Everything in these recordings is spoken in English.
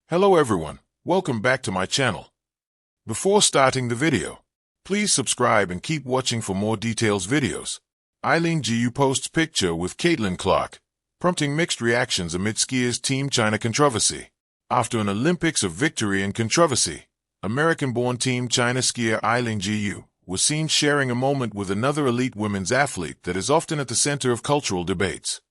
Hello everyone, welcome back to my channel. Before starting the video, please subscribe and keep watching for more details videos. Eileen posts picture with Caitlin Clark, prompting mixed reactions amid skiers Team China controversy. After an Olympics of victory and controversy, American-born Team China skier Eileen was seen sharing a moment with another elite women's athlete that is often at the center of cultural debates.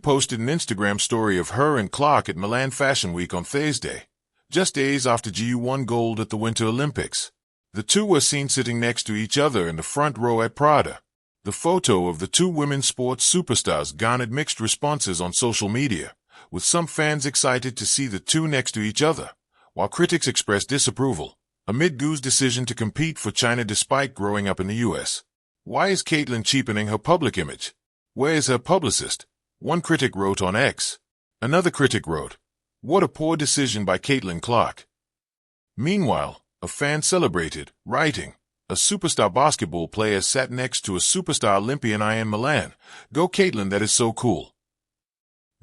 Posted an Instagram story of her and Clark at Milan Fashion Week on Thursday, just days after won gold at the Winter Olympics. The two were seen sitting next to each other in the front row at Prada. The photo of the two women's sports superstars garnered mixed responses on social media, with some fans excited to see the two next to each other, while critics expressed disapproval amid Gu's decision to compete for China despite growing up in the U.S. Why is Caitlin cheapening her public image? Where is her publicist? One critic wrote on X. Another critic wrote, "What a poor decision by Caitlin Clark." Meanwhile, a fan celebrated, writing, "A superstar basketball player sat next to a superstar Olympian in Milan. Go Caitlin, that is so cool."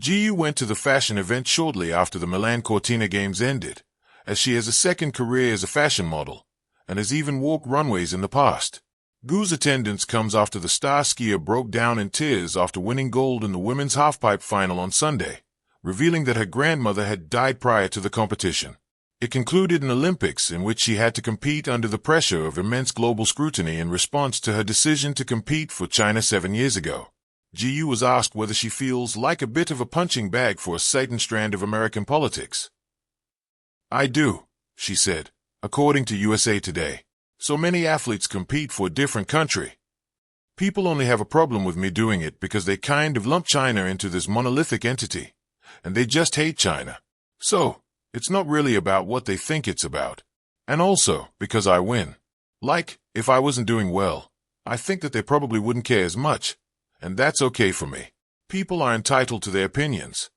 Went to the fashion event shortly after the Milan Cortina Games ended, as she has a second career as a fashion model, and has even walked runways in the past. Gu's attendance comes after the star skier broke down in tears after winning gold in the women's halfpipe final on Sunday, revealing that her grandmother had died prior to the competition. It concluded an Olympics in which she had to compete under the pressure of immense global scrutiny in response to her decision to compete for China 7 years ago. Was asked whether she feels like a bit of a punching bag for a certain strand of American politics. "I do," she said, according to USA Today. "So many athletes compete for a different country. People only have a problem with me doing it because they kind of lump China into this monolithic entity, and they just hate China. So, it's not really about what they think it's about. And also, because I win. Like, if I wasn't doing well, I think that they probably wouldn't care as much, and that's okay for me. People are entitled to their opinions."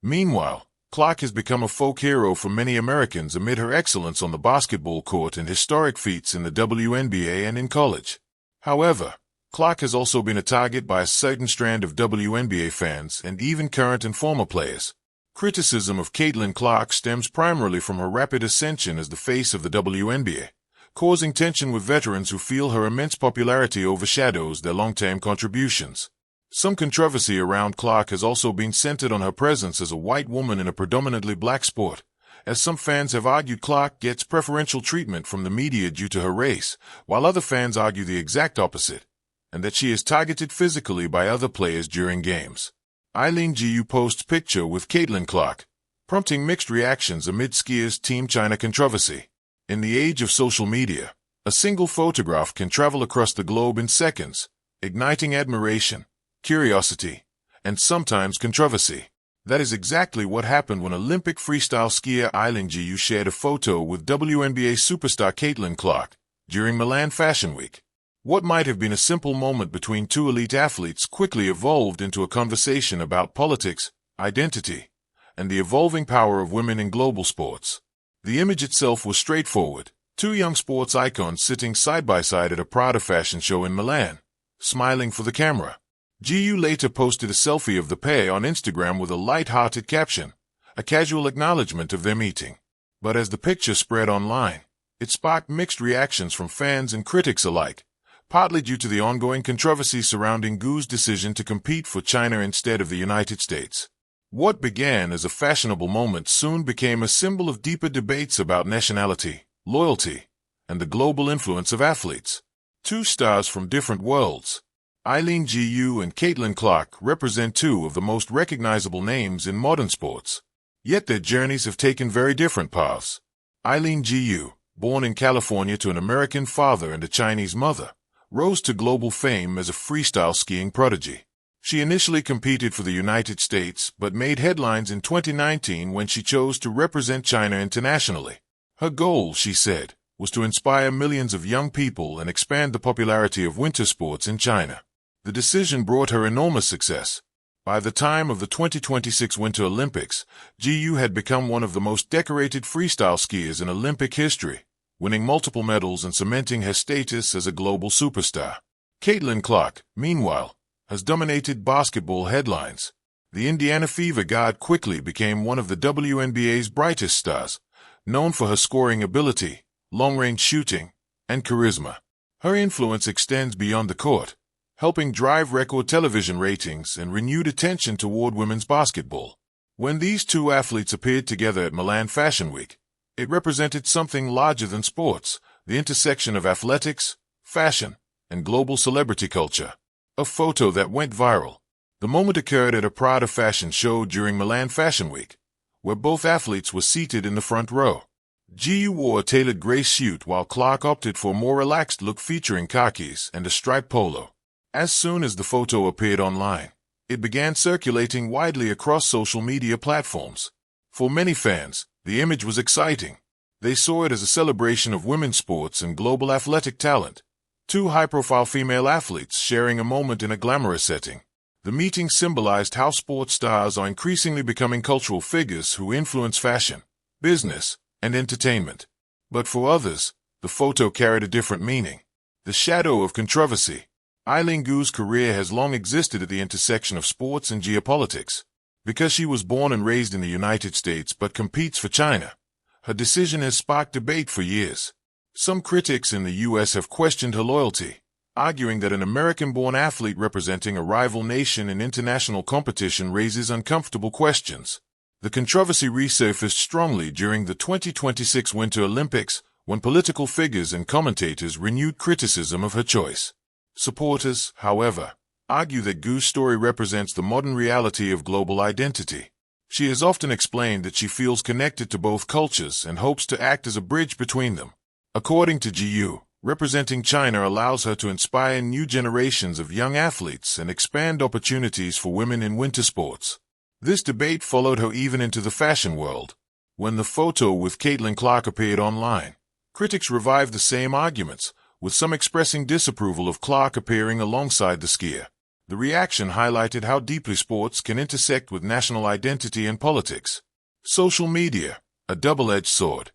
Meanwhile, Clark has become a folk hero for many Americans amid her excellence on the basketball court and historic feats in the WNBA and in college. However, Clark has also been a target by a certain strand of WNBA fans and even current and former players. Criticism of Caitlin Clark stems primarily from her rapid ascension as the face of the WNBA, causing tension with veterans who feel her immense popularity overshadows their long-term contributions. Some controversy around Clark has also been centered on her presence as a white woman in a predominantly black sport, as some fans have argued Clark gets preferential treatment from the media due to her race, while other fans argue the exact opposite, and that she is targeted physically by other players during games. Eileen posts picture with Caitlin Clark, prompting mixed reactions amid skiers Team China controversy. In the age of social media, a single photograph can travel across the globe in seconds, igniting admiration, curiosity, and sometimes controversy. That is exactly what happened when Olympic freestyle skier Eileen shared a photo with WNBA superstar Caitlin Clark during Milan Fashion Week. What might have been a simple moment between two elite athletes quickly evolved into a conversation about politics, identity, and the evolving power of women in global sports. The image itself was straightforward: two young sports icons sitting side by side at a Prada fashion show in Milan, smiling for the camera. Later posted a selfie of the pair on Instagram with a light-hearted caption, a casual acknowledgement of their meeting. But as the picture spread online, it sparked mixed reactions from fans and critics alike, partly due to the ongoing controversy surrounding Gu's decision to compete for China instead of the United States. What began as a fashionable moment soon became a symbol of deeper debates about nationality, loyalty, and the global influence of athletes. Two stars from different worlds, Eileen and Caitlin Clark, represent two of the most recognizable names in modern sports. Yet their journeys have taken very different paths. Eileen, born in California to an American father and a Chinese mother, rose to global fame as a freestyle skiing prodigy. She initially competed for the United States but made headlines in 2019 when she chose to represent China internationally. Her goal, she said, was to inspire millions of young people and expand the popularity of winter sports in China. The decision brought her enormous success. By the time of the 2026 Winter Olympics, had become one of the most decorated freestyle skiers in Olympic history, winning multiple medals and cementing her status as a global superstar. Caitlin Clark, meanwhile, has dominated basketball headlines. The Indiana Fever guard quickly became one of the WNBA's brightest stars, known for her scoring ability, long-range shooting, and charisma. Her influence extends beyond the court, helping drive record television ratings and renewed attention toward women's basketball. When these two athletes appeared together at Milan Fashion Week, it represented something larger than sports, the intersection of athletics, fashion, and global celebrity culture. A photo that went viral. The moment occurred at a Prada fashion show during Milan Fashion Week, where both athletes were seated in the front row. GU wore a tailored gray suit while Clark opted for a more relaxed look featuring khakis and a striped polo. As soon as the photo appeared online, it began circulating widely across social media platforms. For many fans, the image was exciting. They saw it as a celebration of women's sports and global athletic talent. Two high-profile female athletes sharing a moment in a glamorous setting. The meeting symbolized how sports stars are increasingly becoming cultural figures who influence fashion, business, and entertainment. But for others, the photo carried a different meaning. The shadow of controversy. Eileen Gu's career has long existed at the intersection of sports and geopolitics. Because she was born and raised in the United States but competes for China, her decision has sparked debate for years. Some critics in the U.S. have questioned her loyalty, arguing that an American-born athlete representing a rival nation in international competition raises uncomfortable questions. The controversy resurfaced strongly during the 2026 Winter Olympics, when political figures and commentators renewed criticism of her choice. Supporters, however, argue that Gu's story represents the modern reality of global identity. She has often explained that she feels connected to both cultures and hopes to act as a bridge between them. According to GU, representing China allows her to inspire new generations of young athletes and expand opportunities for women in winter sports. This debate followed her even into the fashion world. When the photo with Caitlin Clark appeared online, critics revived the same arguments, with some expressing disapproval of Clark appearing alongside the skier. The reaction highlighted how deeply sports can intersect with national identity and politics. Social media, a double-edged sword.